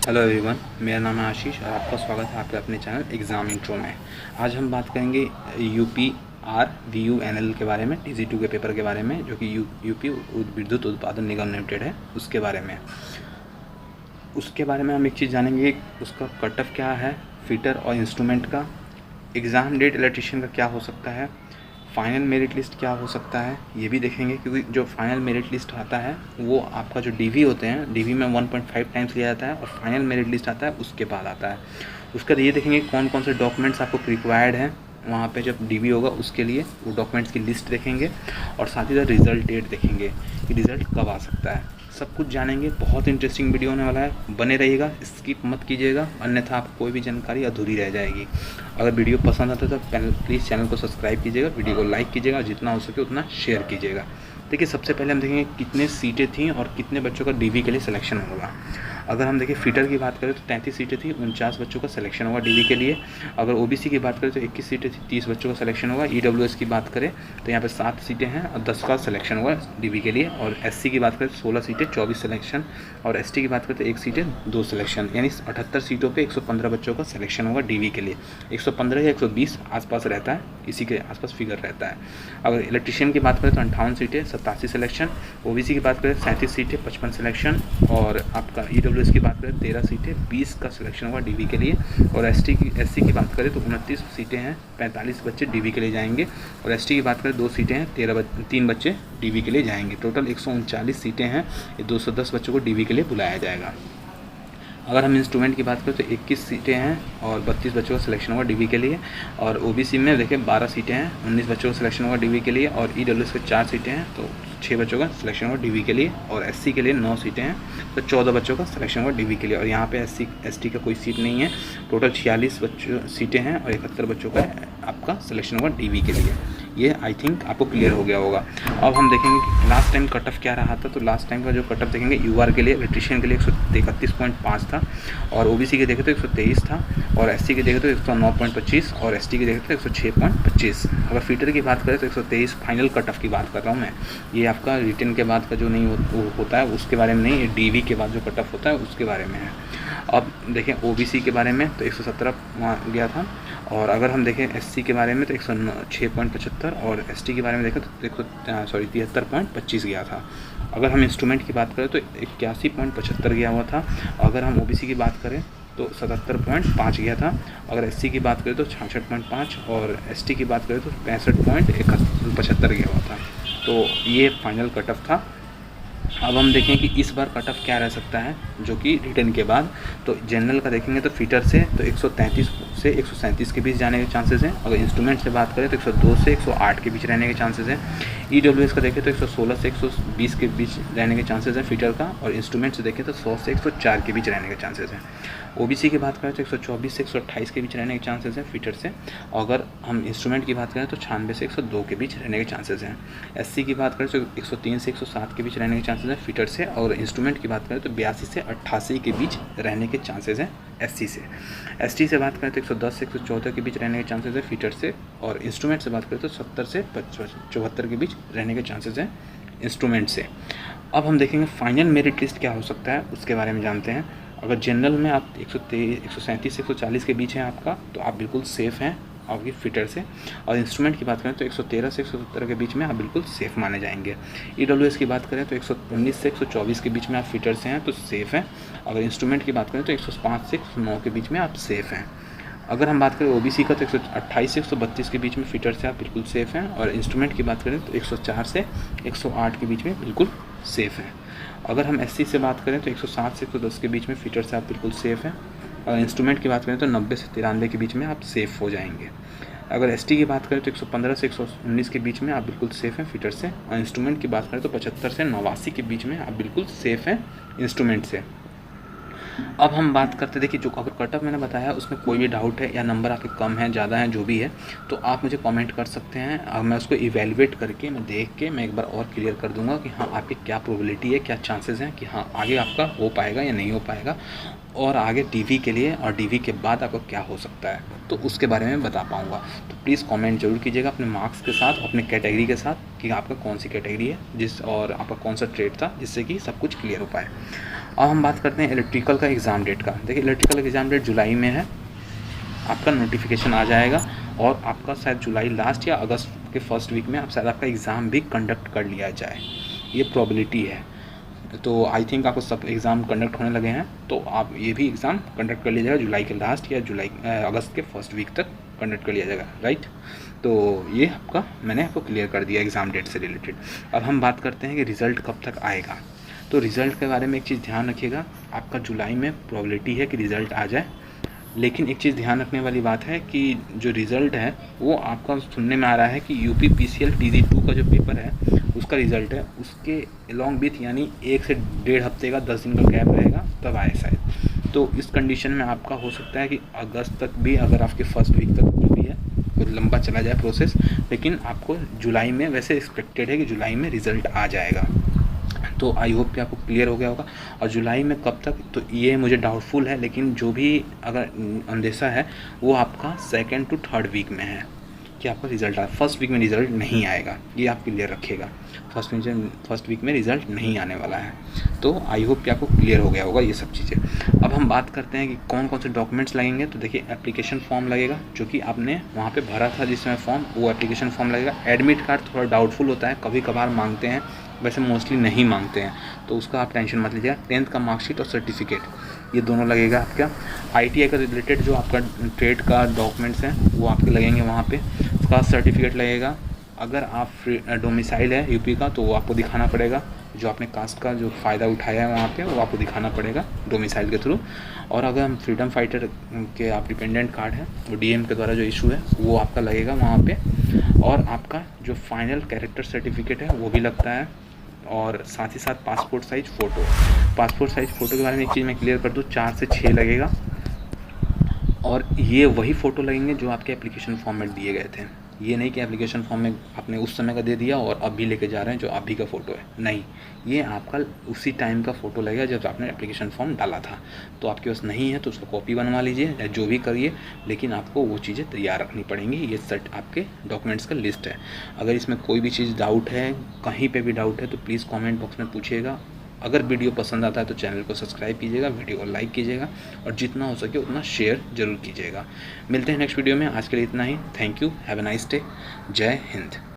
Hello everyone, मेरा नाम है आशीष और आपका स्वागत है आपके अपने चैनल एग्ज़ाम इंट्रो में। आज हम बात करेंगे UPRVUNL के बारे में, TG2 के पेपर के बारे में, जो कि यूपी विद्युत उत्पादन निगम लिमिटेड है, उसके बारे में। हम एक चीज़ जानेंगे, उसका कट ऑफ क्या है, फिटर और इंस्ट्रूमेंट का, एग्ज़ाम डेट इलेक्ट्रीशियन का क्या हो सकता है, फाइनल मेरिट लिस्ट क्या हो सकता है, ये भी देखेंगे। क्योंकि जो फाइनल मेरिट लिस्ट आता है वो आपका जो डीवी होते हैं, डीवी में 1.5 टाइम्स लिया जाता है और फाइनल मेरिट लिस्ट आता है उसके बाद आता है। उसका ये देखेंगे कौन कौन से डॉक्यूमेंट्स आपको रिक्वायर्ड हैं वहाँ पे जब डीवी होगा, उसके लिए वो डॉक्यूमेंट्स की लिस्ट देखेंगे और साथ ही साथ रिज़ल्ट डेट देखेंगे कि रिज़ल्ट कब आ सकता है। सब कुछ जानेंगे। बहुत इंटरेस्टिंग वीडियो होने वाला है, बने रहिएगा, स्किप मत कीजिएगा, अन्यथा आपको कोई भी जानकारी अधूरी रह जाएगी। अगर वीडियो पसंद आता है तो प्लीज़ चैनल को सब्सक्राइब कीजिएगा, वीडियो को लाइक कीजिएगा, जितना हो सके उतना शेयर कीजिएगा। देखिए, सबसे पहले हम देखेंगे कितने सीटें थी और कितने बच्चों का डीवी के लिए सिलेक्शन होगा। अगर हम देखिए फिटर की बात करें तो 33 सीटें थी, 49 बच्चों का सिलेक्शन होगा डीवी के लिए। अगर ओबीसी की बात करें तो 21 सीटें थी, 30 बच्चों का सिलेक्शन होगा। ईडब्ल्यूएस की बात करें तो यहाँ पे 7 सीटें हैं और 10 का सिलेक्शन होगा डीवी के लिए। और एससी की बात करें तो 16 सीटें, 24 सिलेक्शन। और एसटी की बात करें तो 1 सीटें, 2 सिलेक्शन, यानी 78 सीटों पे 115 बच्चों का सिलेक्शन होगा डीवी के लिए। 115 या 120 आसपास रहता है, इसी के आसपास फिगर रहता है। अगर इलेक्ट्रीशियन की बात करें तो 58 सीटें, 87 सिलेक्शन। ओबीसी की बात करें 37 सीटें, 55 सिलेक्शन। और आपका ईडब्ल्यूएस की बात करें 13 सीटें, 20 का सिलेक्शन होगा डीवी के लिए। और एससी की बात करें तो 29 सीटें हैं, 45 बच्चे डीवी के लिए जाएंगे। और एसटी की बात करें 2 सीटें हैं, 3 बच्चे डीवी के लिए जाएंगे। टोटल 139 सीटें हैं, 210 बच्चों को डीवी के लिए बुलाया जाएगा। अगर हम इंस्ट्रूमेंट की बात करें तो 21 सीटें हैं और 32 बच्चों का सिलेक्शन होगा डीवी के लिए। और ओबीसी में देखिए 12 सीटें हैं, 19 बच्चों का सिलेक्शन होगा डीवी के लिए। और ईडब्ल्यूएस के 4 सीटें हैं तो 6 बच्चों का सिलेक्शन होगा डीवी के लिए। और एससी के लिए 9 सीटें हैं तो 14 बच्चों का सिलेक्शन होगा डीवी के लिए। और यहाँ पे एसटी का कोई सीट नहीं है। टोटल 46 सीटें हैं और 71 बच्चों का आपका सिलेक्शन होगा डीवी के लिए। ये आई थिंक आपको क्लियर हो गया होगा। अब हम देखेंगे कि लास्ट टाइम कट ऑफ क्या रहा था। तो लास्ट टाइम का जो कट ऑफ देखेंगे, यूआर के लिए, इलेक्ट्रीशियन के लिए 131.5 था। और ओबीसी के देखे तो 123 था। और एससी के देखे तो 109.25 और एसटी के देखे तो 106.25। अगर फीटर की बात करें तो 123 फाइनल कट ऑफ की बात कर रहा हूँ मैं। ये आपका रिटर्न के बाद का जो नहीं होता है उसके बारे में नहीं, ये डीवी के बाद जो कट ऑफ होता है उसके बारे में है। अब देखें ओबीसी के बारे में तो 117 गया था। और अगर हम देखें एससी के बारे में तो 106.75 और एसटी के बारे में देखें तो 73.25 गया था। अगर हम इंस्ट्रूमेंट की बात करें तो 81.75 गया हुआ था। अगर हम ओबीसी की बात करें तो 77.5 गया था। अगर एससी की बात करें तो 66.5 और एसटी की बात करें तो 65.75 गया हुआ था। तो ये फाइनल कट ऑफ था। अब हम देखें कि इस बार कट ऑफ क्या रह सकता है जो कि रिटर्न के बाद। तो जनरल का देखेंगे तो फीटर से तो 133 से 137 के बीच जाने के चांसेस हैं। अगर इंस्ट्रूमेंट से बात करें तो 102 से 108 के बीच रहने के चांसेस हैं। ईडब्ल्यूएस का देखें तो 116 से 120 के बीच रहने के चांसेस हैं फीटर का। और इंस्ट्रूमेंट से देखें तो 100 से 104 के बीच रहने के चांसेस हैं। ओबीसी की बात करें तो 124 से 128 के बीच रहने के चांसेस हैं फीटर से। अगर हम इंस्ट्रूमेंट की बात करें तो 96 से 102 के बीच रहने के चांसेस हैं। एससी की बात करें तो 103 से 107 के बीच रहने के चांसेस हैं फीटर से। और इंस्ट्रूमेंट की बात करें तो 82 से 88 के बीच रहने के चांसेस हैं एससी से। एसटी से बात करें तो 110 से 114 के बीच रहने के चांसेस हैं फीटर से। और इंस्ट्रूमेंट से बात करें तो 70 से 74 के बीच रहने के चांसेस हैं इंस्ट्रूमेंट से। अब हम देखेंगे फाइनल मेरिट लिस्ट क्या हो सकता है, उसके बारे में जानते हैं। अगर जनरल में आप 137 से 140 के बीच हैं आपका, तो आप बिल्कुल सेफ़ हैं आपकी फिटर से। और इंस्ट्रूमेंट की बात करें तो 113 से 170 के बीच में आप बिल्कुल सेफ़ माने जाएंगे। ईडब्ल्यूएस की बात करें तो 119 से 124 के बीच में आप फिटर से हैं तो सेफ़ हैं। अगर इंस्ट्रूमेंट की बात करें तो 105 से 109 के बीच में आप सेफ़ हैं। अगर हम बात करें ओबीसी का तो 128 से 132 के बीच में फिटर से आप बिल्कुल सेफ़ हैं। और इंस्ट्रूमेंट की बात करें तो 104 से 108 के बीच में बिल्कुल सेफ़ हैं। अगर हम एससी से बात करें तो 107 से 110 के बीच में फिटर से आप बिल्कुल सेफ़ हैं। और इंस्ट्रूमेंट की बात करें तो 90 से 93 के बीच में आप सेफ़ हो जाएंगे। अगर एसटी की बात करें तो 115 से 119 के बीच में आप बिल्कुल सेफ़ हैं फिटर से। और इंस्ट्रूमेंट की बात करें तो 75 से 89 के बीच में आप बिल्कुल सेफ़ हैं इंस्ट्रूमेंट से। अब हम बात करते, देखिए जो अगर कट ऑफ मैंने बताया उसमें कोई भी डाउट है या नंबर आपके कम है, ज़्यादा है, जो भी है, तो आप मुझे कमेंट कर सकते हैं। अब मैं उसको इवेलुएट करके मैं देख के मैं एक बार और क्लियर कर दूंगा कि हाँ आपकी क्या प्रोबेबिलिटी है, क्या चांसेस हैं कि हाँ आगे आपका हो पाएगा या नहीं हो पाएगा। और आगे डीवी के लिए और डीवी के बाद आपको क्या हो सकता है तो उसके बारे में बता पाऊँगा। तो प्लीज़ कमेंट जरूर कीजिएगा अपने मार्क्स के साथ, अपने कैटेगरी के साथ कि आपका कौन सी कैटेगरी है और आपका कौन सा ट्रेड था, जिससे कि सब कुछ क्लियर हो पाए। अब हम बात करते हैं इलेक्ट्रिकल का एग्ज़ाम डेट का। देखिए इलेक्ट्रिकल का एग्ज़ाम डेट जुलाई में है, आपका नोटिफिकेशन आ जाएगा और आपका शायद जुलाई लास्ट या अगस्त के फर्स्ट वीक में आप शायद आपका एग्ज़ाम भी कंडक्ट कर लिया जाए, ये प्रोबेबिलिटी है। तो आई थिंक आपको सब एग्ज़ाम कंडक्ट होने लगे हैं, तो आप ये भी एग्ज़ाम कंडक्ट कर लिया जाएगा जुलाई के लास्ट या अगस्त के फर्स्ट वीक तक कंडक्ट कर लिया जाएगा, राइट। तो ये आपका मैंने आपको क्लियर कर दिया एग्ज़ाम डेट से रिलेटेड। अब हम बात करते हैं कि रिज़ल्ट कब तक आएगा। तो रिज़ल्ट के बारे में एक चीज़ ध्यान रखिएगा, आपका जुलाई में प्रोबेबिलिटी है कि रिज़ल्ट आ जाए, लेकिन एक चीज़ ध्यान रखने वाली बात है कि जो रिज़ल्ट है वो आपका सुनने में आ रहा है कि यूपी पीसीएल TZ2 का जो पेपर है उसका रिज़ल्ट है उसके अलॉन्ग विथ यानी 1 से 1.5 हफ्ते का 10 दिन का गैप रहेगा तब आए शायद। तो इस कंडीशन में आपका हो सकता है कि अगस्त तक भी, अगर आपके फर्स्ट वीक तक जो भी है वो लंबा चला जाए प्रोसेस, लेकिन आपको जुलाई में वैसे एक्सपेक्टेड है कि जुलाई में रिज़ल्ट आ जाएगा। तो आई होप कि आपको क्लियर हो गया होगा। और जुलाई में कब तक, तो ये मुझे डाउटफुल है, लेकिन जो भी अगर अंदेशा है वो आपका 2nd to 3rd वीक में है कि आपका रिज़ल्ट आए। फर्स्ट वीक में रिज़ल्ट नहीं आएगा, ये आप क्लियर रखिएगा। फर्स्ट वीक में रिज़ल्ट नहीं आने वाला है। तो आई होप कि आपको क्लियर हो गया होगा ये सब चीज़ें। अब हम बात करते हैं कि कौन कौन से डॉक्यूमेंट्स लगेंगे। तो देखिए एप्लीकेशन फॉर्म लगेगा, जो कि आपने वहाँ पे भरा था जिस समय फॉर्म, वो एप्लीकेशन फॉर्म लगेगा। एडमिट कार्ड थोड़ा डाउटफुल होता है, कभी कभार मांगते हैं, वैसे मोस्टली नहीं मांगते हैं, तो उसका आप टेंशन मत लीजिएगा। 10th का मार्कशीट और सर्टिफिकेट, ये दोनों लगेगा आपका। ITI का रिलेटेड जो आपका ट्रेड का डॉक्यूमेंट्स हैं वो आपके लगेंगे वहाँ पे। उसका सर्टिफिकेट लगेगा। अगर आप डोमिसाइल है यूपी का तो वो आपको दिखाना पड़ेगा, जो आपने कास्ट का जो फ़ायदा उठाया है वहाँ पे वो आपको दिखाना पड़ेगा डोमिसाइल के थ्रू। और अगर हम फ्रीडम फाइटर के आप डिपेंडेंट कार्ड है वो DM के द्वारा जो इशू है वो आपका लगेगा वहाँ पे। और आपका जो फाइनल कैरेक्टर सर्टिफिकेट है वो भी लगता है, और साथ ही साथ passport size photo. Passport size photo के बारे में एक चीज़ मैं क्लियर कर दूँ, 4 से 6 लगेगा, और ये वही फ़ोटो लगेंगे जो आपके एप्लीकेशन फॉर्म में दिए गए थे। ये नहीं कि एप्लीकेशन फॉर्म में आपने उस समय का दे दिया और अभी लेके जा रहे हैं जो अभी का फ़ोटो है, नहीं, ये आपका उसी टाइम का फ़ोटो लगेगा जब आपने एप्लीकेशन फॉर्म डाला था। तो आपके पास नहीं है तो उसका कॉपी बनवा लीजिए या जो भी करिए, लेकिन आपको वो चीज़ें तैयार रखनी पड़ेंगी। ये सेट आपके डॉक्यूमेंट्स का लिस्ट है। अगर इसमें कोई भी चीज़ डाउट है, कहीं पर भी डाउट है, तो प्लीज़ कॉमेंट बॉक्स में पूछिएगा। अगर वीडियो पसंद आता है तो चैनल को सब्सक्राइब कीजिएगा, वीडियो को लाइक कीजिएगा, और जितना हो सके उतना शेयर ज़रूर कीजिएगा। मिलते हैं नेक्स्ट वीडियो में, आज के लिए इतना ही। Thank you, have a nice day, जय हिंद।